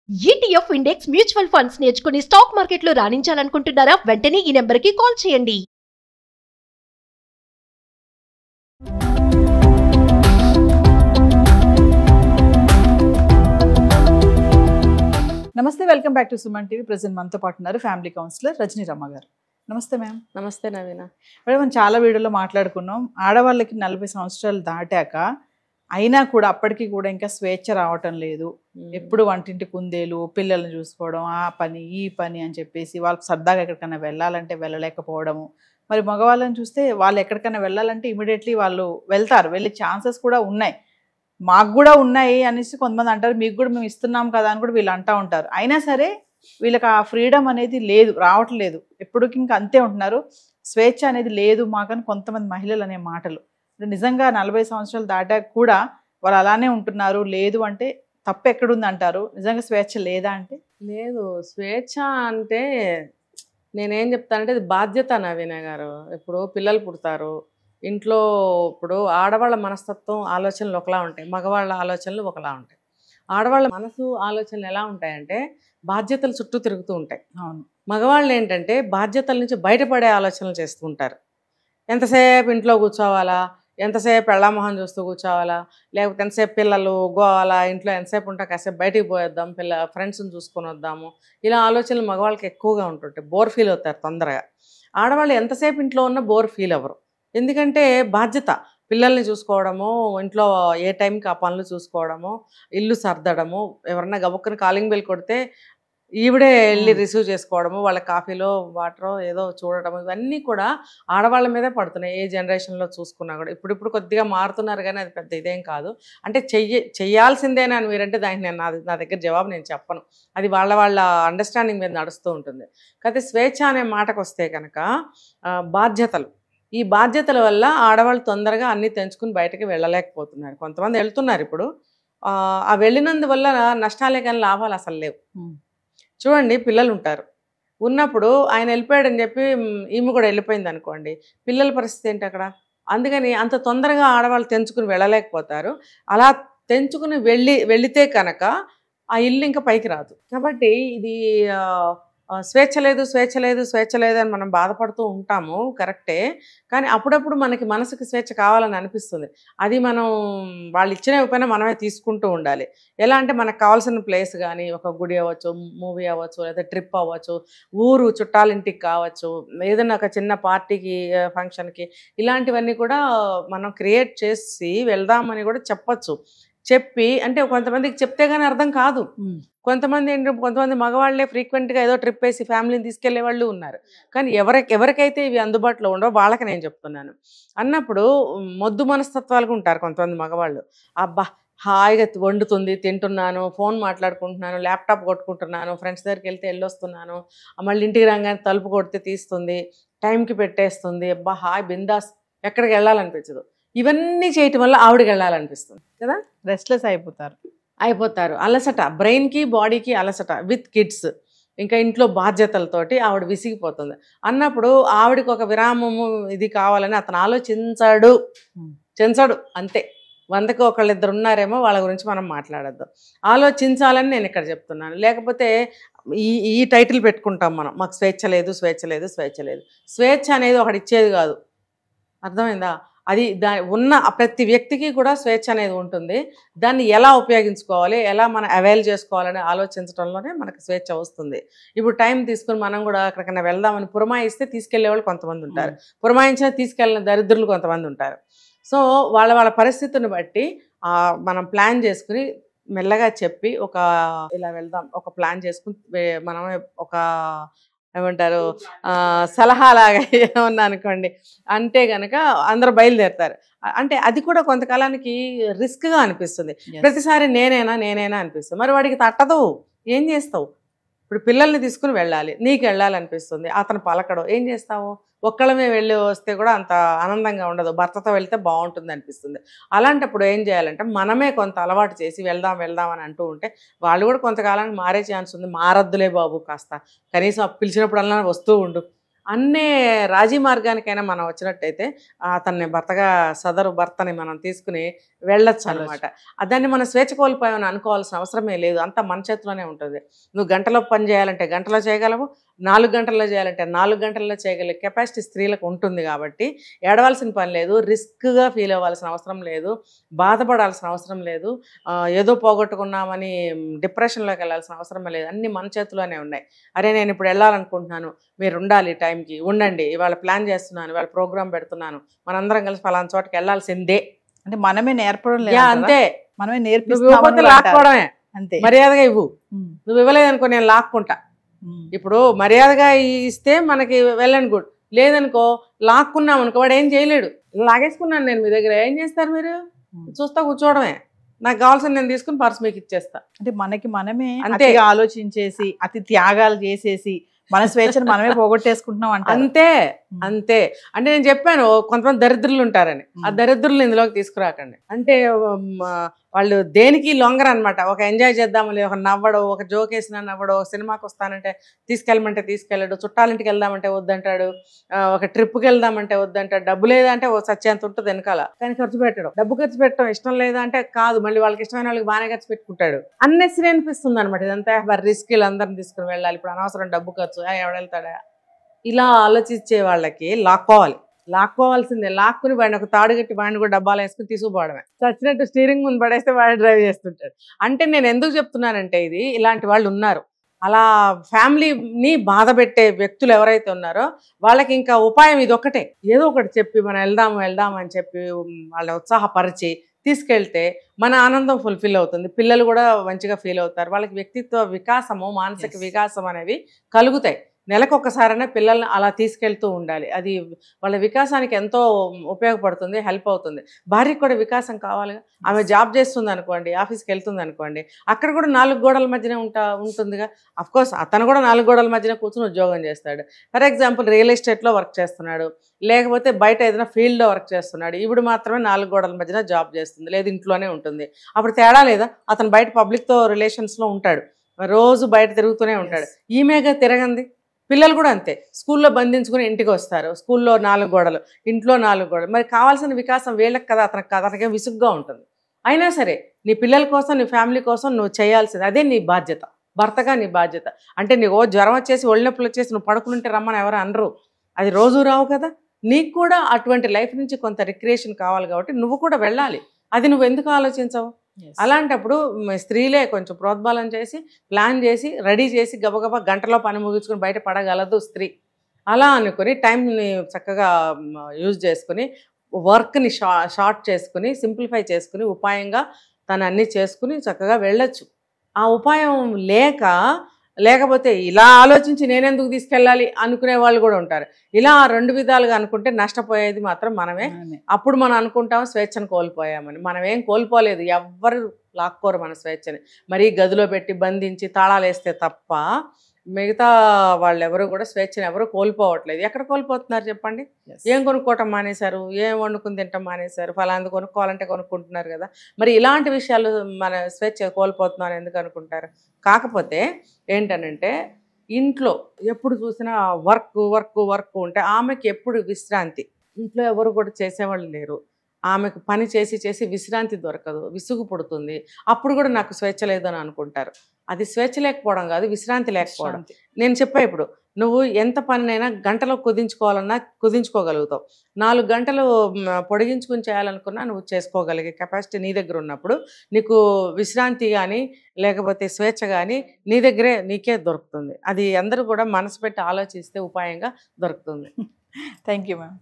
ETF index mutual funds నేర్చుకుని stock మార్కెట్లో రాణించాలనుకుంటున్నారా? వెంటనే ఈ నెంబర్కి కాల్ చేయండి. నమస్తే, welcome back to Suman TV. Present మనతో పాటు ఉన్నారు ఫ్యామిలీ కౌన్సిలర్ రజనీ రమ్మ గారు. నమస్తే మ్యామ్. నమస్తే నవీన. మేడం, మనం చాలా వీడియోలో మాట్లాడుకున్నాం, ఆడవాళ్ళకి 40 సంవత్సరాలు దాటాక అయినా కూడా అప్పటికి కూడా ఇంకా స్వేచ్ఛ రావటం లేదు. ఎప్పుడు వంటింటి కుందేలు, పిల్లల్ని చూసుకోవడం, ఆ పని ఈ పని అని చెప్పేసి వాళ్ళకి సరదాగా ఎక్కడికైనా వెళ్ళాలంటే వెళ్ళలేకపోవడము. మరి మగవాళ్ళని చూస్తే వాళ్ళు ఎక్కడికైనా వెళ్ళాలంటే ఇమీడియట్లీ వాళ్ళు వెళ్తారు, వెళ్ళే ఛాన్సెస్ కూడా ఉన్నాయి. మాకు కూడా ఉన్నాయి అనేసి కొంతమంది అంటారు, మీకు కూడా మేము ఇస్తున్నాం కదా అని కూడా వీళ్ళు అంటూ ఉంటారు. అయినా సరే వీళ్ళకి ఆ ఫ్రీడమ్ అనేది లేదు, రావట్లేదు. ఎప్పటికి ఇంకా అంతే ఉంటున్నారు, స్వేచ్ఛ అనేది లేదు మాకని కొంతమంది మహిళలు అనే మాటలు. నిజంగా 40 సంవత్సరాలు దాటాక కూడా వాళ్ళు అలానే ఉంటున్నారు. లేదు అంటే తప్పు ఎక్కడుంది అంటారు. నిజంగా స్వేచ్ఛ లేదా అంటే? లేదు, స్వేచ్ఛ అంటే నేనేం చెప్తానంటే ఇది బాధ్యత నవీన గారు. ఇప్పుడు పిల్లలు పుడతారు ఇంట్లో, ఇప్పుడు ఆడవాళ్ళ మనస్తత్వం ఆలోచనలు ఒకలా ఉంటాయి, మగవాళ్ళ ఆలోచనలు ఒకలా ఉంటాయి. ఆడవాళ్ళ మనసు ఆలోచనలు ఎలా ఉంటాయంటే బాధ్యతలు చుట్టూ తిరుగుతూ ఉంటాయి. అవును. మగవాళ్ళు ఏంటంటే బాధ్యతల నుంచి బయటపడే ఆలోచనలు చేస్తూ ఉంటారు. ఎంతసేపు ఇంట్లో కూర్చోవాలా, ఎంతసేపు పెళ్ళామొహం చూస్తూ కూర్చోవాలా, లేకపోతే ఎంతసేపు పిల్లలు గోవాలా, ఇంట్లో ఎంతసేపు ఉంటా కాసేపు బయటికి పోయేద్దాం, ఫ్రెండ్స్ని చూసుకొని వద్దాము, ఇలా ఆలోచనలు మగవాళ్ళకి ఎక్కువగా ఉంటుంటాయి. బోర్ ఫీల్ అవుతారు తొందరగా. ఆడవాళ్ళు ఎంతసేపు ఇంట్లో ఉన్నా బోర్ ఫీల్ అవ్వరు, ఎందుకంటే బాధ్యత పిల్లల్ని చూసుకోవడము, ఇంట్లో ఏ టైంకి ఆ పనులు చూసుకోవడము, ఇల్లు సర్దడము, ఎవరన్నా గబుక్కుని కాలింగ్ బెల్ కొడితే ఈవిడే వెళ్ళి రిసీవ్ చేసుకోవడము, వాళ్ళ కాఫీలో వాటరో ఏదో చూడటము, ఇవన్నీ కూడా ఆడవాళ్ళ మీదే పడుతున్నాయి. ఏ జనరేషన్లో చూసుకున్నా కూడా ఇప్పుడు కొద్దిగా మారుతున్నారు, కానీ అది పెద్ద ఇదేం కాదు. అంటే చెయ్యాల్సిందేనా అని మీరంటే దానికి నేను నా దగ్గర జవాబు నేను చెప్పను, అది వాళ్ళ అండర్స్టాండింగ్ మీద నడుస్తూ ఉంటుంది. కాకపోతే స్వేచ్ఛ అనే మాటకు వస్తే కనుక బాధ్యతలు, ఈ బాధ్యతల వల్ల ఆడవాళ్ళు తొందరగా అన్నీ తెంచుకుని బయటకు వెళ్ళలేకపోతున్నారు. కొంతమంది వెళ్తున్నారు ఇప్పుడు, ఆ వెళ్ళినందువల్ల నష్టాలే కానీ లాభాలు అసలు లేవు. చూడండి, పిల్లలు ఉంటారు, ఉన్నప్పుడు ఆయన వెళ్ళిపోయాడని చెప్పి ఈమె కూడా వెళ్ళిపోయింది అనుకోండి, పిల్లల పరిస్థితి ఏంటి అక్కడ? అందుకని అంత తొందరగా ఆడవాళ్ళు తెంచుకుని వెళ్ళలేకపోతారు. అలా తెంచుకుని వెళితే కనుక ఆ ఇల్లు ఇంకా పైకి రాదు. కాబట్టి ఇది స్వేచ్ఛ లేదు స్వేచ్ఛ లేదు స్వేచ్ఛ లేదు అని మనం బాధపడుతూ ఉంటాము, కరెక్టే. కానీ అప్పుడప్పుడు మనకి మనసుకి స్వేచ్ఛ కావాలని అనిపిస్తుంది. అది మనం వాళ్ళు ఇచ్చిన పైన మనమే తీసుకుంటూ ఉండాలి. ఎలా అంటే మనకు కావాల్సిన ప్లేస్ కానీ, ఒక గుడి అవ్వచ్చు, మూవీ అవ్వచ్చు, లేదా ట్రిప్ అవ్వచ్చు, ఊరు చుట్టాలింటికి కావచ్చు, ఏదైనా ఒక చిన్న పార్టీకి, ఫంక్షన్కి, ఇలాంటివన్నీ కూడా మనం క్రియేట్ చేసి వెళ్దామని కూడా చెప్పచ్చు. చెప్పి అంటే కొంతమందికి చెప్తే కానీ అర్థం కాదు. కొంతమంది మగవాళ్ళే ఫ్రీక్వెంట్గా ఏదో ట్రిప్ వేసి ఫ్యామిలీని తీసుకెళ్లే వాళ్ళు ఉన్నారు. కానీ ఎవరికైతే ఇవి అందుబాటులో ఉండవో వాళ్ళకి నేను చెప్తున్నాను. అన్నప్పుడు మొద్దు మనస్తత్వాలకు ఉంటారు కొంతమంది మగవాళ్ళు. అబ్బా హాయిగా వండుతుంది, తింటున్నాను, ఫోన్ మాట్లాడుకుంటున్నాను, ల్యాప్టాప్ కొట్టుకుంటున్నాను, ఫ్రెండ్స్ దగ్గరికి వెళ్తే వెళ్ళొస్తున్నాను, మళ్ళీ ఇంటికి రాగానే తలుపు కొడితే తీస్తుంది, టైంకి పెట్టేస్తుంది, అబ్బా హాయ్ బిందాస్, ఎక్కడికి వెళ్ళాలనిపించదు. ఇవన్నీ చేయటం వల్ల ఆవిడకి వెళ్ళాలనిపిస్తుంది కదా, రెస్ట్లెస్ అయిపోతారు. అలసట, బ్రెయిన్కి బాడీకి అలసట, విత్ కిడ్స్, ఇంకా ఇంట్లో బాధ్యతలతోటి ఆవిడ విసిగిపోతుంది. అన్నప్పుడు ఆవిడకి ఒక విరామము ఇది కావాలని అతను ఆలోచించాడు అంతే. 100కి ఒకళ్ళిద్దరు ఉన్నారేమో, వాళ్ళ గురించి మనం మాట్లాడద్దు, ఆలోచించాలని నేను ఇక్కడ చెప్తున్నాను. లేకపోతే ఈ టైటిల్ పెట్టుకుంటాం మనం, మాకు స్వేచ్ఛ లేదు స్వేచ్ఛ లేదు స్వేచ్ఛ లేదు. స్వేచ్ఛ అనేది ఒకటి ఇచ్చేది కాదు, అర్థమైందా? అది ఉన్న ప్రతి వ్యక్తికి కూడా స్వేచ్ఛ అనేది ఉంటుంది. దాన్ని ఎలా ఉపయోగించుకోవాలి, ఎలా మనం అవైల్ చేసుకోవాలని ఆలోచించడంలోనే మనకు స్వేచ్ఛ వస్తుంది. ఇప్పుడు టైం తీసుకుని మనం కూడా ఎక్కడికైనా వెళ్దామని పురమాయిస్తే తీసుకెళ్లే వాళ్ళు కొంతమంది ఉంటారు, పురమాయించినా తీసుకెళ్ళిన దరిద్రులు కొంతమంది ఉంటారు. సో వాళ్ళ పరిస్థితిని బట్టి మనం ప్లాన్ చేసుకుని మెల్లగా చెప్పి ఇలా వెళ్దాం, ఒక ప్లాన్ చేసుకుని మనం ఒక ఏమంటారు సలహాలాగా ఏమన్నా అనుకోండి అంటే కనుక అందరూ బయలుదేరుతారు. అంటే అది కూడా కొంతకాలానికి రిస్క్గా అనిపిస్తుంది. ప్రతిసారి నేనేనా అనిపిస్తుంది. మరి వాడికి తట్టదు, ఏం చేస్తావు? ఇప్పుడు పిల్లల్ని తీసుకుని వెళ్ళాలి, నీకు వెళ్ళాలనిపిస్తుంది, అతను పలకడు, ఏం చేస్తావు? ఒక్కళ్ళమే వెళ్ళి వస్తే కూడా అంత ఆనందంగా ఉండదు, భర్తతో వెళ్తే బాగుంటుంది అనిపిస్తుంది. అలాంటప్పుడు ఏం చేయాలంటే మనమే కొంత అలవాటు చేసి వెళ్దాం అని అంటూ ఉంటే వాళ్ళు కూడా కొంతకాలానికి మారే ఛాన్స్ ఉంది. మారద్దులే బాబు, కాస్త కనీసం పిలిచినప్పుడల్లా వస్తూ ఉండు అన్నే రాజీ మార్గానికైనా మనం వచ్చినట్టయితే అతన్ని సదరు భర్తని మనం తీసుకుని వెళ్ళొచ్చు అనమాట. దాన్ని మనం స్వేచ్ఛ కోల్పోయామని అనుకోవాల్సిన అవసరమే లేదు. అంతా మన చేతిలోనే ఉంటుంది. నువ్వు గంటలో పని చేయాలంటే గంటలో చేయగలవు, 4 గంటల్లో చేయాలంటే 4 గంటల్లో చేయగలిగే కెపాసిటీ స్త్రీలకు ఉంటుంది. కాబట్టి ఏడవలసిన పని లేదు, రిస్క్గా ఫీల్ అవ్వాల్సిన అవసరం లేదు, బాధపడాల్సిన అవసరం లేదు, ఏదో పోగొట్టుకున్నామని డిప్రెషన్లోకి వెళ్ళాల్సిన అవసరం లేదు. అన్నీ మన చేతిలోనే ఉన్నాయి. అరే నేను ఇప్పుడు వెళ్ళాలనుకుంటున్నాను, మీరు ఉండాలి, టైంకి ఉండండి, ఇవాళ ప్లాన్ చేస్తున్నాను, ఇవాళ ప్రోగ్రామ్ పెడుతున్నాను, మనందరం కలిసి ఫలానా చోటకి వెళ్ళాల్సిందే. అంటే మనమే నేర్పడం లేదు, అంతే. మనమే నేర్పిస్తే లాక్కోవడమే. అంతే. మర్యాదగా ఇవ్వు, నువ్వు ఇవ్వలేదనుకో నేను లాక్కుంటా. ఇప్పుడు మర్యాదగా ఇస్తే మనకి వెళ్ళండి గుడ్, లేదనుకో లాక్కున్నాం అనుకో వాడు ఏం చేయలేడు. లాగేసుకున్నాను నేను మీ దగ్గర, ఏం చేస్తారు మీరు? చూస్తా కూర్చోవడమే. నాకు కావాల్సిన నేను తీసుకుని పర్స్ మీకు ఇచ్చేస్తా. అంటే మనకి మనమే అంతే ఆలోచించేసి అతి త్యాగాలు చేసేసి మన స్వేచ్ఛను మనమే పోగొట్టేసుకుంటున్నాం అంటే అంతే. అంతే అంటే నేను చెప్పాను కొంతమంది దరిద్రులు ఉంటారని, ఆ దరిద్రులు ఇందులోకి తీసుకురాకండి. అంటే వాళ్ళు దేనికి లొంగరు అనమాట. ఒక ఎంజాయ్ చేద్దామని ఒక నవ్వడం, ఒక జోక్ వేసినా నవ్వడం, ఒక సినిమాకి వస్తానంటే తీసుకెళ్ళమంటే తీసుకెళ్ళాడు, చుట్టాలింటికి వెళ్దామంటే వద్దంటాడు, ఒక ట్రిప్కి వెళ్దామంటే వద్దంటాడు, డబ్బు లేదా అంటే ఓ సత్యంత ఉంటుంది వెనకాల, కానీ ఖర్చు పెట్టడం, డబ్బు ఖర్చు పెట్టడం ఇష్టం లేదా అంటే కాదు, మళ్ళీ వాళ్ళకి ఇష్టమైన వాళ్ళకి బాగానే ఖర్చు పెట్టుకుంటాడు. అన్నెసరీ అనిపిస్తుంది అనమాట. ఇదంతా రిస్క్లు అందరిని తీసుకుని వెళ్ళాలి, ఇప్పుడు అనవసరం డబ్బు ఖర్చు, ఎవడెళ్తాడా, ఇలా ఆలోచించే వాళ్ళకి లాక్కోవాల్సిందే. లాక్కుని వాడిని ఒక తాడు కట్టి వాడిని కూడా డబ్బాలు వేసుకుని తీసుకుపోవడమే. చచ్చినట్టు స్టీరింగ్ ముందు పడేస్తే వాడు డ్రైవ్ చేస్తుంటాడు. అంటే నేను ఎందుకు చెప్తున్నానంటే ఇది ఇలాంటి వాళ్ళు ఉన్నారు. అలా ఫ్యామిలీని బాధ పెట్టే వ్యక్తులు ఎవరైతే ఉన్నారో వాళ్ళకి ఇంకా ఉపాయం ఇది ఒక్కటే. ఏదో ఒకటి చెప్పి మనం వెళ్దాము అని చెప్పి వాళ్ళ ఉత్సాహపరిచి తీసుకెళ్తే మన ఆనందం ఫుల్ఫిల్ అవుతుంది. పిల్లలు కూడా మంచిగా ఫీల్ అవుతారు. వాళ్ళకి వ్యక్తిత్వ వికాసము, మానసిక వికాసం అనేవి కలుగుతాయి. నెలకొకసారైనా పిల్లల్ని అలా తీసుకెళ్తూ ఉండాలి. అది వాళ్ళ వికాసానికి ఎంతో ఉపయోగపడుతుంది, హెల్ప్ అవుతుంది. భార్యకు కూడా వికాసం కావాలిగా. ఆమె జాబ్ చేస్తుంది అనుకోండి, ఆఫీస్కి వెళ్తుంది అనుకోండి, అక్కడ కూడా 4 గోడల మధ్యనే ఉంటుందిగా. అఫ్కోర్స్ అతను కూడా 4 గోడల మధ్యన కూర్చొని ఉద్యోగం చేస్తాడు. ఫర్ ఎగ్జాంపుల్ రియల్ ఎస్టేట్లో వర్క్ చేస్తున్నాడు, లేకపోతే బయట ఏదైనా ఫీల్డ్లో వర్క్ చేస్తున్నాడు. ఇప్పుడు మాత్రమే 4 గోడల మధ్యన జాబ్ చేస్తుంది, లేదు ఇంట్లోనే ఉంటుంది. అప్పుడు తేడా లేదా? అతను బయట పబ్లిక్తో రిలేషన్స్లో ఉంటాడు, రోజు బయట తిరుగుతూనే ఉంటాడు. ఈమెగా తిరగంది. పిల్లలు కూడా అంతే, స్కూల్లో బంధించుకుని ఇంటికి వస్తారు, స్కూల్లో 4 గోడలు, ఇంట్లో 4 గోడలు. మరి కావాల్సిన వికాసం వీళ్ళకి కదా, అతనికి విసుగ్గా ఉంటుంది. అయినా సరే నీ పిల్లల కోసం, నీ ఫ్యామిలీ కోసం నువ్వు చేయాల్సింది, అదే నీ బాధ్యత. భర్తగా నీ బాధ్యత. అంటే నీకు జ్వరం వచ్చేసి ఒళ్ళు నొప్పులు వచ్చేసి నువ్వు పడుకుంటే రమ్మని ఎవరు అనరు, అది రోజు రావు కదా. నీకు కూడా అటువంటి లైఫ్ నుంచి కొంత రిక్రియేషన్ కావాలి కాబట్టి నువ్వు కూడా వెళ్ళాలి. అది నువ్వు ఎందుకు ఆలోచించవు? అలాంటప్పుడు స్త్రీలే కొంచెం ప్రోద్బలం చేసి, ప్లాన్ చేసి, రెడీ చేసి, గబగబా గంటలో పని ముగించుకుని బయట పడగలదు స్త్రీ. అలా అనుకుని టైంని చక్కగా యూజ్ చేసుకుని, వర్క్ని షార్ట్ చేసుకుని, సింప్లిఫై చేసుకుని, ఉపాయంగా తను అన్నీ చేసుకుని చక్కగా వెళ్ళొచ్చు. ఆ ఉపాయం లేకపోతే ఇలా ఆలోచించి నేనెందుకు తీసుకెళ్ళాలి అనుకునే వాళ్ళు కూడా ఉంటారు. ఇలా 2 విధాలుగా అనుకుంటే నష్టపోయేది మాత్రం మనమే. అప్పుడు మనం అనుకుంటాం స్వేచ్ఛను కోల్పోయామని. మనం ఏం కోల్పోలేదు, ఎవ్వరు లాక్కోరు మన స్వేచ్ఛని. మరీ గదిలో పెట్టి బంధించి తాళాలు వేస్తే తప్ప మిగతా వాళ్ళు ఎవరు కూడా స్వేచ్ఛను ఎవరు కోల్పోవట్లేదు. ఎక్కడ కోల్పోతున్నారు చెప్పండి? ఏం కొనుక్కోవటం మానేశారు, ఏం వండుకుని తింటాం మానేశారు, ఫలాంది కొనుక్కోవాలంటే కొనుక్కుంటున్నారు కదా. మరి ఇలాంటి విషయాలు మన స్వేచ్ఛ కోల్పోతున్నారు ఎందుకు అనుకుంటారు? కాకపోతే ఏంటనంటే ఇంట్లో ఎప్పుడు చూసినా వర్క్ ఉంటే ఆమెకి ఎప్పుడు విశ్రాంతి, ఇంట్లో ఎవరు కూడా చేసేవాళ్ళు లేరు, ఆమెకు పని చేసి విశ్రాంతి దొరకదు, విసుగు పుడుతుంది. అప్పుడు కూడా నాకు స్వేచ్ఛ లేదని అనుకుంటారు. అది స్వేచ్ఛ లేకపోవడం కాదు, విశ్రాంతి లేకపోవడం. నేను చెప్పా, ఇప్పుడు నువ్వు ఎంత పనినైనా గంటలో కుదించుకోవాలన్నా కుదించుకోగలుగుతావు. 4 గంటలు పొడిగించుకుని చేయాలనుకున్నా నువ్వు చేసుకోగలిగే కెపాసిటీ నీ దగ్గర ఉన్నప్పుడు నీకు విశ్రాంతి కానీ లేకపోతే స్వేచ్ఛ కానీ నీ దగ్గరే నీకే దొరుకుతుంది. అది అందరూ కూడా మనసు పెట్టి ఆలోచిస్తే ఉపాయంగా దొరుకుతుంది. Thank you ma'am.